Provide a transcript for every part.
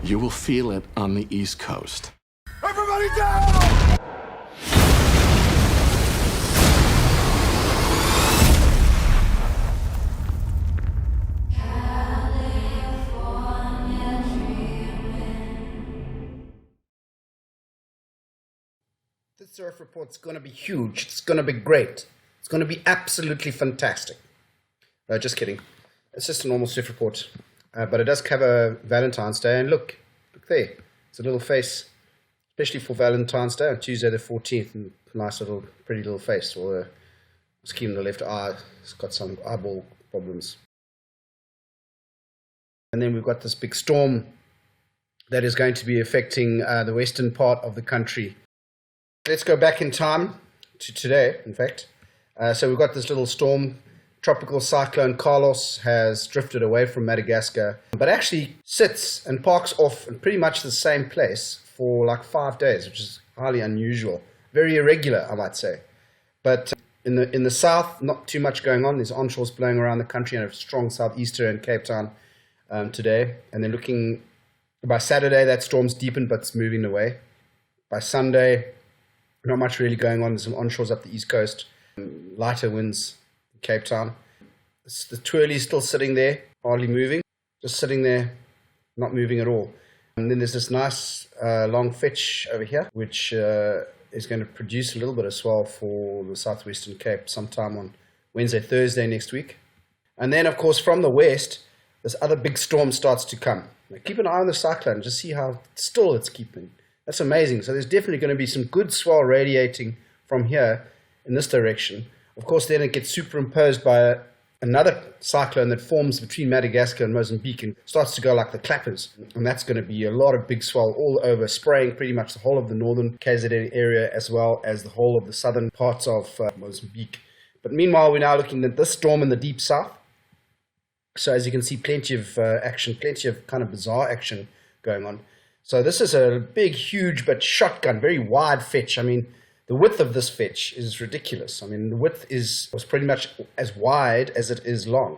You will feel it on the East Coast. Everybody down! This surf report's going to be huge. It's going to be great. It's going to be absolutely fantastic. No, just kidding. It's just a normal surf report. But it does cover Valentine's Day. And look there. It's a little face, especially for Valentine's Day on Tuesday the 14th. And nice little, pretty little face. Or scheme in the left eye. It's got some eyeball problems. And then we've got this big storm that is going to be affecting the western part of the country. Let's go back in time to today, in fact. So we've got this little storm. Tropical cyclone Carlos has drifted away from Madagascar, but actually sits and parks off in pretty much the same place for like 5 days, which is highly unusual. Very irregular, I might say. But in the south, not too much going on. There's onshores blowing around the country and a strong southeaster in Cape Town today. And then looking, by Saturday, that storm's deepened, but it's moving away. By Sunday, not much really going on. There's some onshores up the east coast, lighter winds in Cape Town. The twirly's still sitting there, hardly moving, just sitting there, not moving at all. And then there's this nice long fetch over here, which is going to produce a little bit of swell for the southwestern Cape sometime on Wednesday, Thursday next week. And then, of course, from the west, this other big storm starts to come. Now, keep an eye on the cyclone, just see how still it's keeping. That's amazing. So there's definitely going to be some good swell radiating from here in this direction. Of course, then it gets superimposed by another cyclone that forms between Madagascar and Mozambique and starts to go like the clappers. And that's going to be a lot of big swell all over, spraying pretty much the whole of the northern KZN area as well as the whole of the southern parts of Mozambique. But meanwhile, we're now looking at this storm in the deep south. So as you can see, plenty of action, plenty of kind of bizarre action going on. So this is a big, huge, but shotgun, very wide fetch. I mean, the width of this fetch is ridiculous. I mean, the width was pretty much as wide as it is long.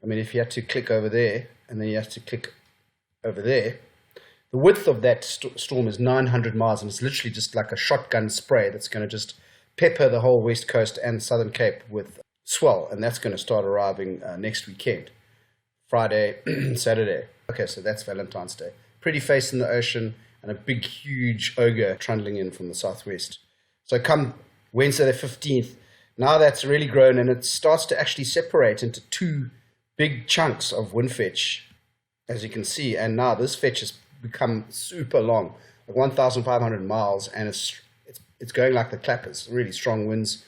I mean, if you had to click over there, and then you have to click over there, the width of that storm is 900 miles, and it's literally just like a shotgun spray that's going to just pepper the whole west coast and southern Cape with swell, and that's going to start arriving next weekend, Friday, Saturday. Okay, so that's Valentine's Day. Pretty face in the ocean and a big, huge ogre trundling in from the southwest. So come Wednesday the 15th, now that's really grown and it starts to actually separate into two big chunks of wind fetch, as you can see. And now this fetch has become super long, like 1,500 miles, and it's going like the clappers. Really strong winds,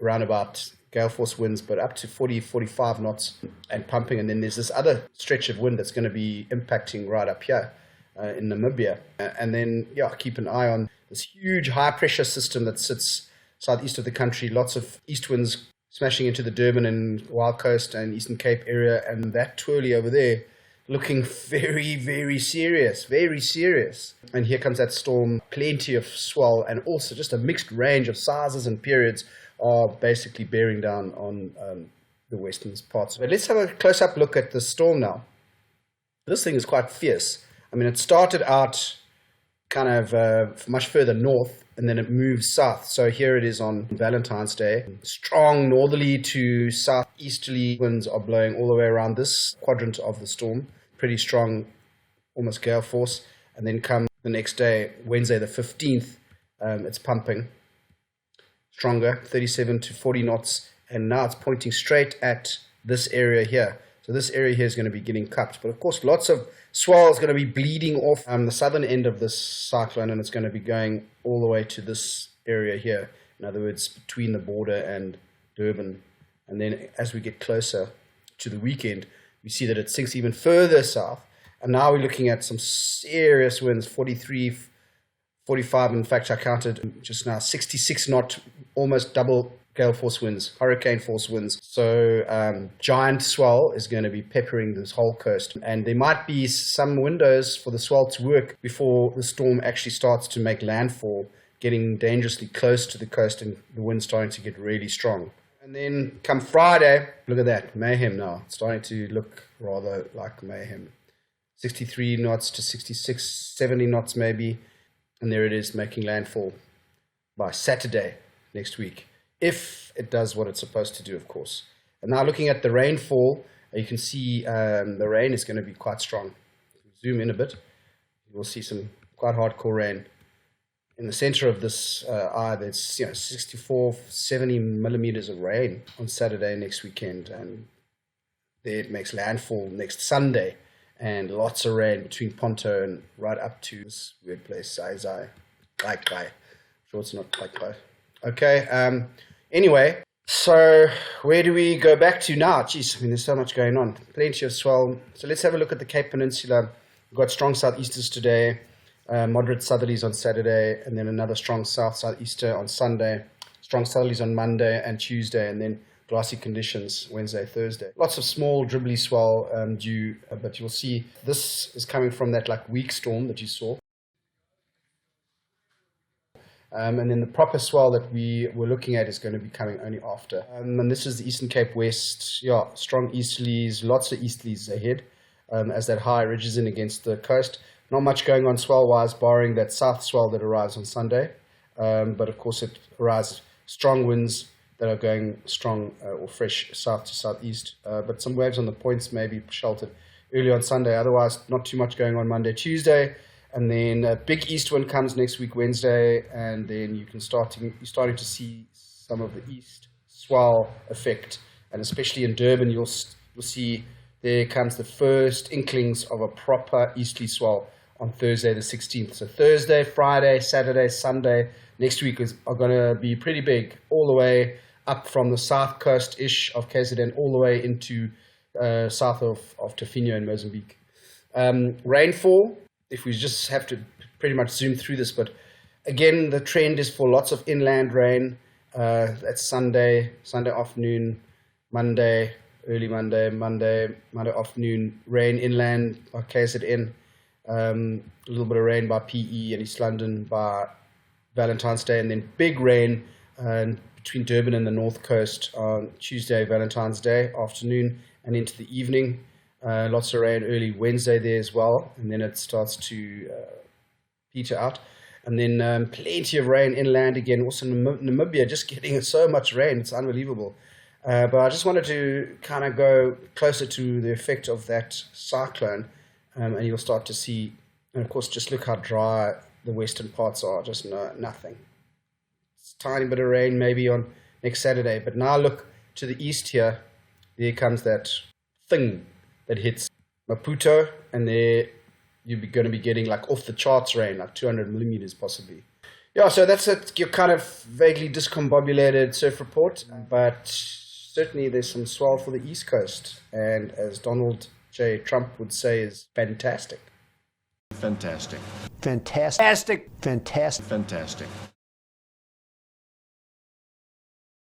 around about gale force winds, but up to 40, 45 knots and pumping. And then there's this other stretch of wind that's going to be impacting right up here. In Namibia, and then keep an eye on this huge high pressure system that sits southeast of the country, lots of east winds smashing into the Durban and Wild Coast and Eastern Cape area, and that twirly over there looking very, very serious, and here comes that storm. Plenty of swell and also just a mixed range of sizes and periods are basically bearing down on the western parts. But let's have a close-up look at the storm now. This thing is quite fierce. I mean, it started out kind of much further north, and then it moves south. So here it is on Valentine's Day. Strong northerly to southeasterly winds are blowing all the way around this quadrant of the storm. Pretty strong, almost gale force. And then come the next day, Wednesday the 15th, it's pumping stronger, 37 to 40 knots. And now it's pointing straight at this area here. So this area here is going to be getting cupped. But of course, lots of swell is going to be bleeding off the southern end of this cyclone, and it's going to be going all the way to this area here. In other words, between the border and Durban. And then as we get closer to the weekend, we see that it sinks even further south. And now we're looking at some serious winds, 43, 45. In fact, I counted just now 66 knot, almost double gale force winds, hurricane force winds. So giant swell is going to be peppering this whole coast. And there might be some windows for the swell to work before the storm actually starts to make landfall, getting dangerously close to the coast and the wind starting to get really strong. And then come Friday, look at that, mayhem now. It's starting to look rather like mayhem. 63 knots to 66, 70 knots maybe. And there it is, making landfall by Saturday next week, if it does what it's supposed to do, of course. And now looking at the rainfall, you can see the rain is going to be quite strong. Zoom in a bit, you will see some quite hardcore rain. In the center of this eye, there's 64, 70 millimeters of rain on Saturday next weekend, and there it makes landfall next Sunday, and lots of rain between Ponto and right up to this weird place, Zai. I'm sure it's not Kai. Okay, anyway, so where do we go back to now? Jeez, I mean, there's so much going on. Plenty of swell. So let's have a look at the Cape Peninsula. We've got strong southeasters today, moderate southerlies on Saturday, and then another strong southeaster on Sunday, strong southerlies on Monday and Tuesday, and then glassy conditions Wednesday, Thursday. Lots of small dribbly swell due, but you'll see this is coming from that like weak storm that you saw. And then the proper swell that we were looking at is going to be coming only after. And this is the Eastern Cape West. Yeah, strong easterlies, lots of easterlies ahead as that high ridges in against the coast. Not much going on swell-wise, barring that south swell that arrives on Sunday. But of course, it arrives strong winds that are going strong or fresh south to southeast. But some waves on the points may be sheltered early on Sunday. Otherwise, not too much going on Monday, Tuesday. And then a big east wind comes next week, Wednesday, and then you're starting to see some of the east swell effect. And especially in Durban, you'll see there comes the first inklings of a proper easterly swell on Thursday the 16th. So Thursday, Friday, Saturday, Sunday next week are going to be pretty big, all the way up from the south coast-ish of KZN all the way into south of Tofino in Mozambique. Rainfall, if we just have to pretty much zoom through this, but again, the trend is for lots of inland rain. That's Sunday afternoon, Monday, early Monday afternoon, rain inland by KZN, a little bit of rain by PE and East London by Valentine's Day, and then big rain between Durban and the North Coast on Tuesday, Valentine's Day afternoon and into the evening. Lots of rain early Wednesday there as well, and then it starts to peter out. And then plenty of rain inland again. Also Namibia, just getting so much rain, it's unbelievable. But I just wanted to kind of go closer to the effect of that cyclone, and you'll start to see, and of course, just look how dry the western parts are, just nothing. It's a tiny bit of rain maybe on next Saturday, but now look to the east here, there comes that thing that hits Maputo, and there you're going to be getting like off the charts rain, like 200 millimeters possibly. Yeah, so that's your kind of vaguely discombobulated surf report, but certainly there's some swell for the East Coast, and as Donald J. Trump would say, is fantastic. Fantastic. Fantastic. Fantastic.